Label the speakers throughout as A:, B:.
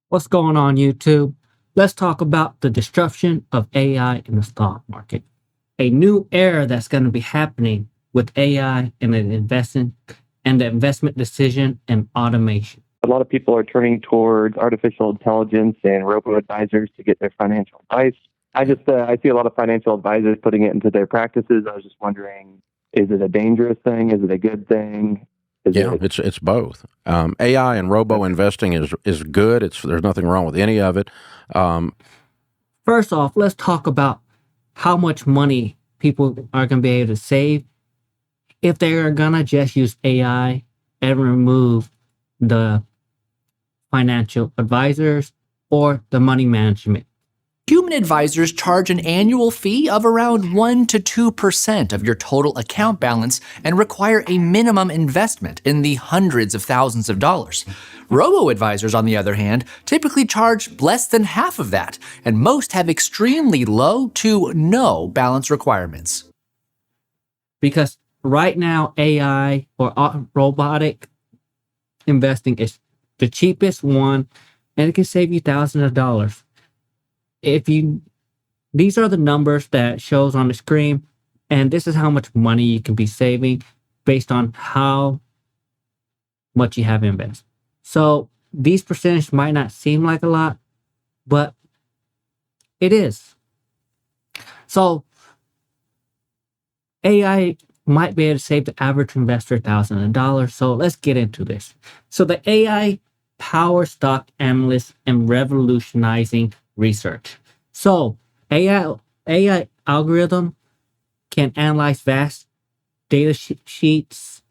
A: What's going on, YouTube? Let's talk about the disruption of AI in the stock market. A new era that's going to be happening with AI and the investment decision and automation.
B: A lot of people are turning towards artificial intelligence and robo advisors to get their financial advice. I see a lot of financial advisors putting it into their practices. I was just wondering, is it a dangerous thing? Is it a good thing?
C: It's both. AI and robo investing is good. There's nothing wrong with any of it.
A: First off, let's talk about how much money people are going to be able to save if they are going to just use AI and remove the financial advisors or the money management.
D: Human advisors charge an annual fee of around 1 to 2% of your total account balance and require a minimum investment in the hundreds of thousands of dollars. Robo-advisors, on the other hand, typically charge less than half of that, and most have extremely low to no balance requirements.
A: Because right now, AI or robotic investing is the cheapest one, and it can save you thousands of dollars. These are the numbers that shows on the screen, and this is how much money you can be saving based on how much you have invested. So these percentages might not seem like a lot, but it is. So AI might be able to save the average investor thousands of dollars. So let's get into this. So the AI power stock analysts and revolutionizing research. So AI algorithm can analyze vast data sheets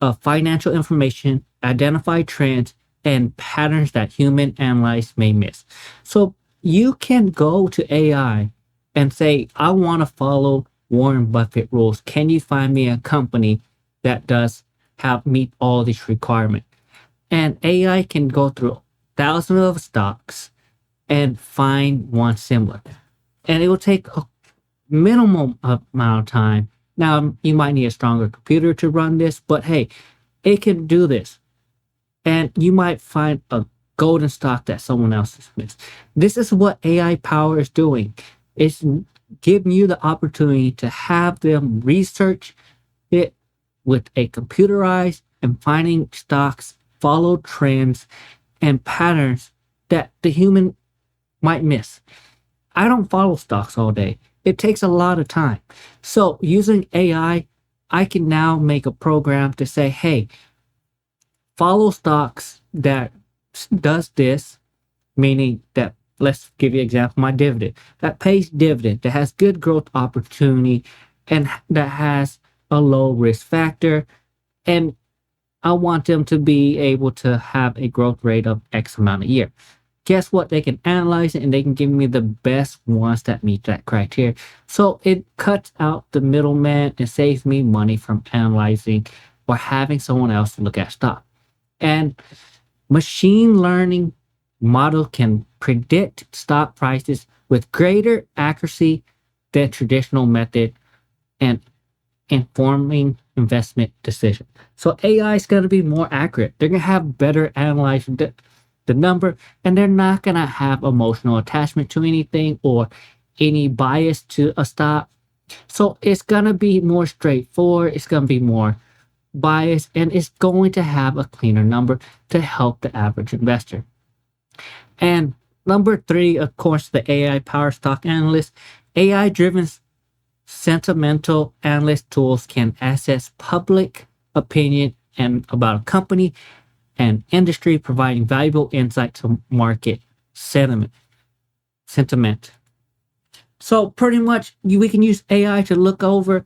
A: of financial information, identify trends and patterns that human analysts may miss. So you can go to AI and say, I want to follow Warren Buffett rules. Can you find me a company that does meet all these requirements? And AI can go through thousands of stocks and find one similar. And it will take a minimum amount of time. Now, you might need a stronger computer to run this, but hey, it can do this. And you might find a golden stock that someone else has missed. This is what AI power is doing. It's giving you the opportunity to have them research it with a computerized and finding stocks, follow trends and patterns that the human might miss. I don't follow stocks all day. It takes a lot of time. So using AI, I can now make a program to say, hey, follow stocks that does this, meaning that, let's give you an example, my dividend, that pays dividend, that has good growth opportunity, and that has a low risk factor. And I want them to be able to have a growth rate of X amount a year. Guess what? They can analyze it and they can give me the best ones that meet that criteria. So it cuts out the middleman and saves me money from analyzing or having someone else look at stock. And machine learning model can predict stock prices with greater accuracy than traditional method and informing investment decision. So AI is going to be more accurate. They're going to have better analyze the number, and they're not going to have emotional attachment to anything or any bias to a stock. So it's going to be more straightforward. It's going to be more biased, and it's going to have a cleaner number to help the average investor. And number 3, of course, the AI power stock analyst. AI-driven sentimental analyst tools can assess public opinion and about a company and industry, providing valuable insight to market sentiment. So pretty much we can use AI to look over,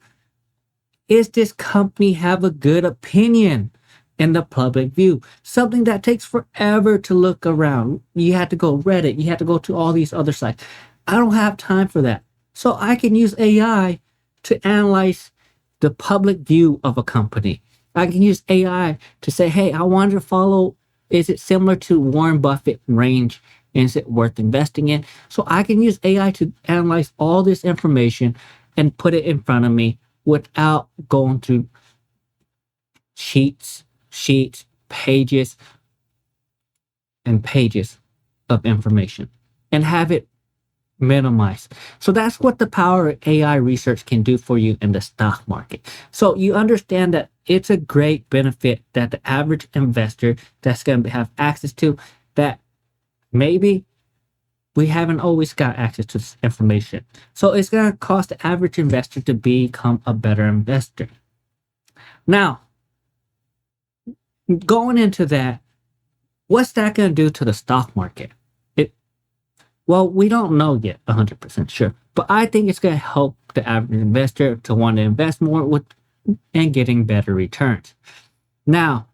A: is this company have a good opinion in the public view? Something that takes forever to look around. You have to go Reddit. You have to go to all these other sites. I don't have time for that. So I can use AI to analyze the public view of a company. I can use AI to say, hey, I wanted to follow, is it similar to Warren Buffett range? Is it worth investing in? So I can use AI to analyze all this information and put it in front of me without going through sheets, pages, and pages. of information and have it minimized. So that's what the power of AI research can do for you in the stock market. So you understand that it's a great benefit that the average investor that's going to have access to, that maybe we haven't always got access to this information. So it's going to cost the average investor to become a better investor. Now, going into that, what's that going to do to the stock market? Well, we don't know yet 100% sure, but I think it's going to help the average investor to want to invest more with and getting better returns. Now,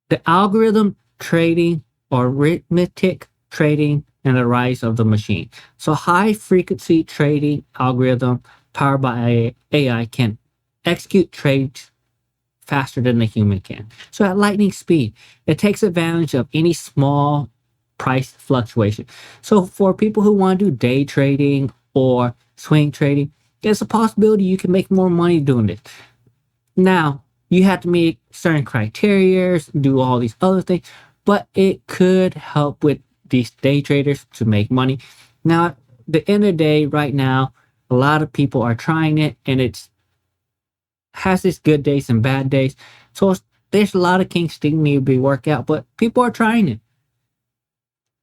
A: the algorithm trading or arithmetic trading and the rise of the machine. So high frequency trading algorithm powered by AI can execute trades faster than the human can. So at lightning speed, it takes advantage of any small price fluctuation. So for people who want to do day trading or swing trading, there's a possibility you can make more money doing this. Now, you have to meet certain criteria, do all these other things, but it could help with these day traders to make money. Now, at the end of the day, right now, a lot of people are trying it, and it's has its good days and bad days. So there's a lot of kinks that need to be worked out, but people are trying it.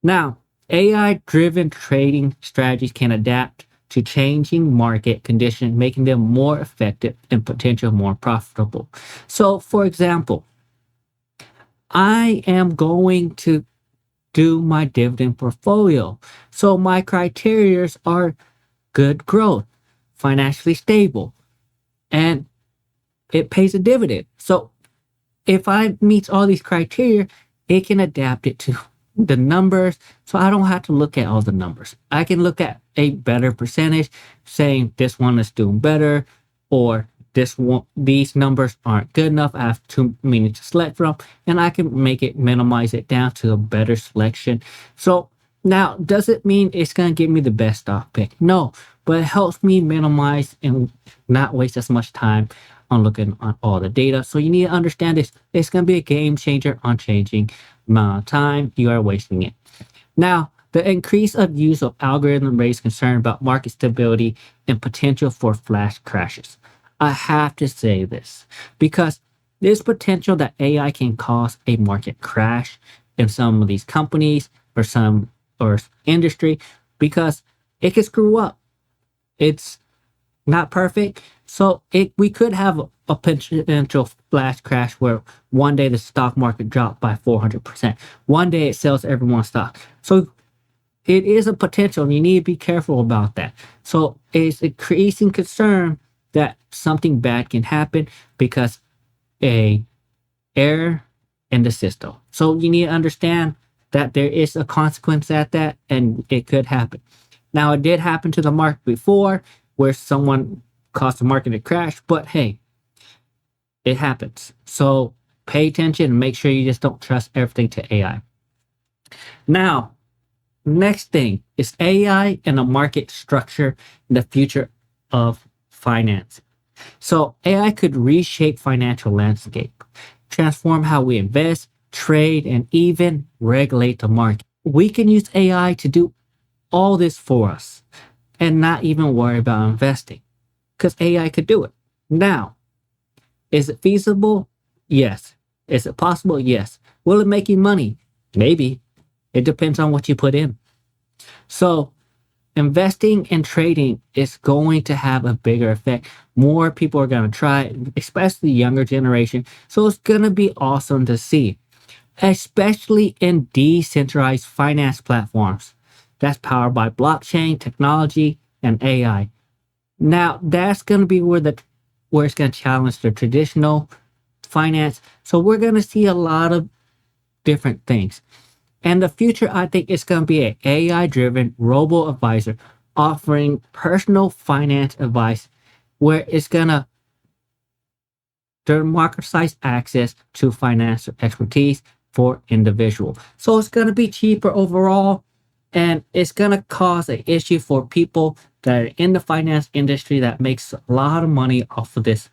A: Now, AI-driven trading strategies can adapt to changing market conditions, making them more effective and potentially more profitable. So, for example, I am going to do my dividend portfolio. So my criteria are good growth, financially stable, and it pays a dividend. So if I meet all these criteria, it can adapt it to the numbers. So I don't have to look at all the numbers. I can look at a better percentage, saying this one is doing better, or this one, these numbers aren't good enough. I have too many to select from, and I can make it minimize it down to a better selection. So now, does it mean it's going to give me the best stock pick? No, but it helps me minimize and not waste as much time on looking on all the data. So you need to understand this. It's going to be a game changer on changing amount of time you are wasting it. Now, the increase of use of algorithm raises concern about market stability and potential for flash crashes. I have to say this because there's potential that AI can cause a market crash in some of these companies or industry because it can screw up. It's not perfect. So we could have a potential flash crash where one day the stock market dropped by 400%. One day it sells everyone's stock. So it is a potential, and you need to be careful about that. So it's increasing concern that something bad can happen because a error in the system. So you need to understand that there is a consequence at that, and it could happen. Now, it did happen to the market before where someone caused the market to crash, but hey, it happens. So pay attention and make sure you just don't trust everything to AI. Now, next thing is AI and the market structure in the future of finance. So AI could reshape financial landscape, transform how we invest, trade, and even regulate the market. We can use AI to do all this for us and not even worry about investing because AI could do it. Now, is it feasible? Yes. Is it possible? Yes. Will it make you money? Maybe. It depends on what you put in. So investing and trading is going to have a bigger effect. More people are going to try it, especially the younger generation. So it's going to be awesome to see, especially in decentralized finance platforms that's powered by blockchain technology and AI. Now, that's going to be where it's going to challenge the traditional finance. So we're going to see a lot of different things. And the future, I think, is going to be an AI-driven robo-advisor offering personal finance advice where it's going to democratize access to financial expertise for individuals. So it's going to be cheaper overall, and it's going to cause an issue for people that are in the finance industry that makes a lot of money off of this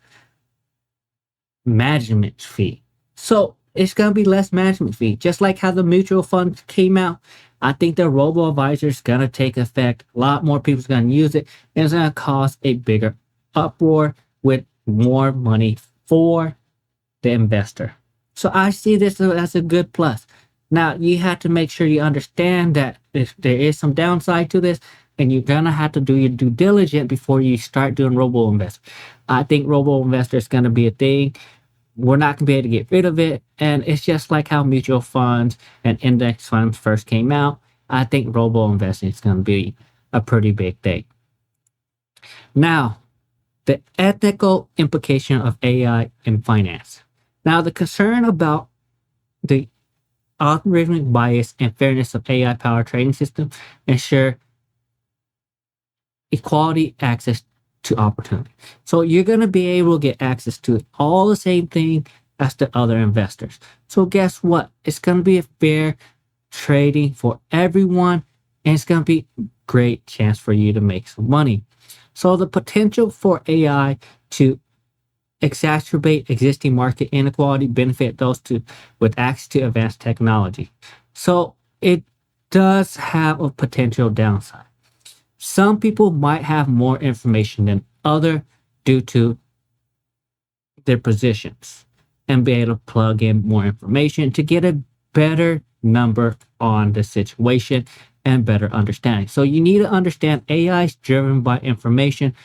A: management fee. So it's going to be less management fee. Just like how the mutual fund came out, I think the robo-advisor is going to take effect. A lot more people's going to use it, and it's going to cause a bigger uproar with more money for the investor. So I see this as a good plus. Now, you have to make sure you understand that if there is some downside to this, and you're going to have to do your due diligence before you start doing robo-invest. I think robo-investor is going to be a thing. We're not going to be able to get rid of it. And it's just like how mutual funds and index funds first came out. I think robo-investing is going to be a pretty big thing. Now, the ethical implication of AI in finance. Now, the concern about the algorithmic bias and fairness of AI-powered trading system ensure equality access to opportunity. So you're going to be able to get access to all the same thing as the other investors. So guess what? It's going to be a fair trading for everyone, and it's going to be a great chance for you to make some money. So the potential for AI to exacerbate existing market inequality benefit those with access to advanced technology. So it does have a potential downside. Some people might have more information than others due to their positions and be able to plug in more information to get a better number on the situation and better understanding. So you need to understand AI is driven by information,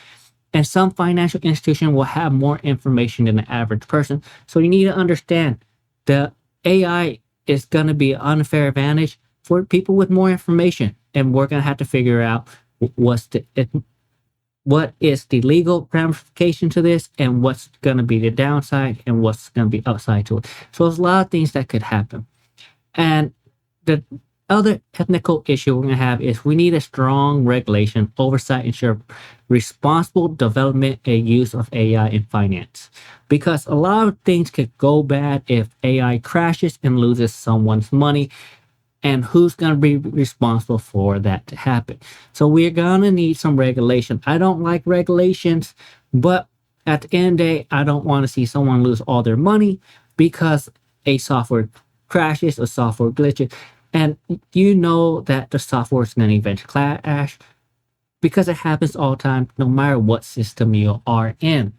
A: and some financial institution will have more information than the average person. So you need to understand the AI is going to be an unfair advantage for people with more information, and we're going to have to figure out what is the legal ramification to this, and what's going to be the downside, and what's going to be upside to it. So there's a lot of things that could happen. And the other technical issue we're going to have is we need a strong regulation, oversight, ensure responsible development and use of AI in finance. Because a lot of things could go bad if AI crashes and loses someone's money. And who's going to be responsible for that to happen? So we're going to need some regulation. I don't like regulations, but at the end of the day, I don't want to see someone lose all their money because a software crashes, a software glitches, and you know that the software is going to eventually crash because it happens all the time, no matter what system you are in.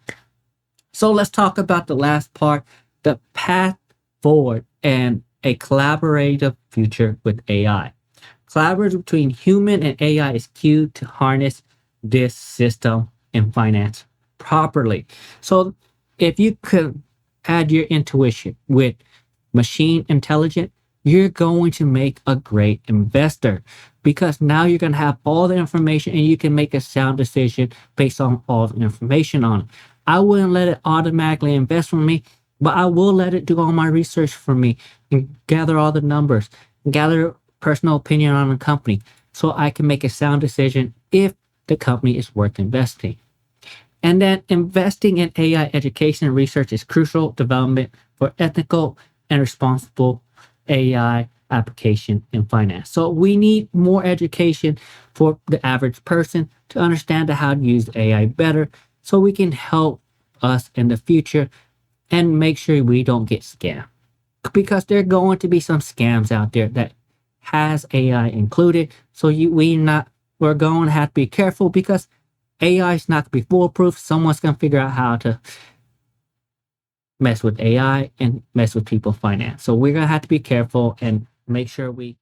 A: So let's talk about the last part, the path forward and a collaborative future with AI. Collaboration between human and AI is key to harness this system in finance properly. So if you could add your intuition with machine intelligence, you're going to make a great investor because now you're going to have all the information and you can make a sound decision based on all the information on it. I wouldn't let it automatically invest for me, but I will let it do all my research for me and gather all the numbers, and gather personal opinion on the company so I can make a sound decision if the company is worth investing. And then investing in AI education and research is crucial development for ethical and responsible AI application in finance. So we need more education for the average person to understand how to use AI better so we can help us in the future and make sure we don't get scammed. Because there are going to be some scams out there that has AI included. So we're going to have to be careful because AI is not going to be foolproof. Someone's going to figure out how to mess with AI and mess with people's finance. So we're going to have to be careful and make sure we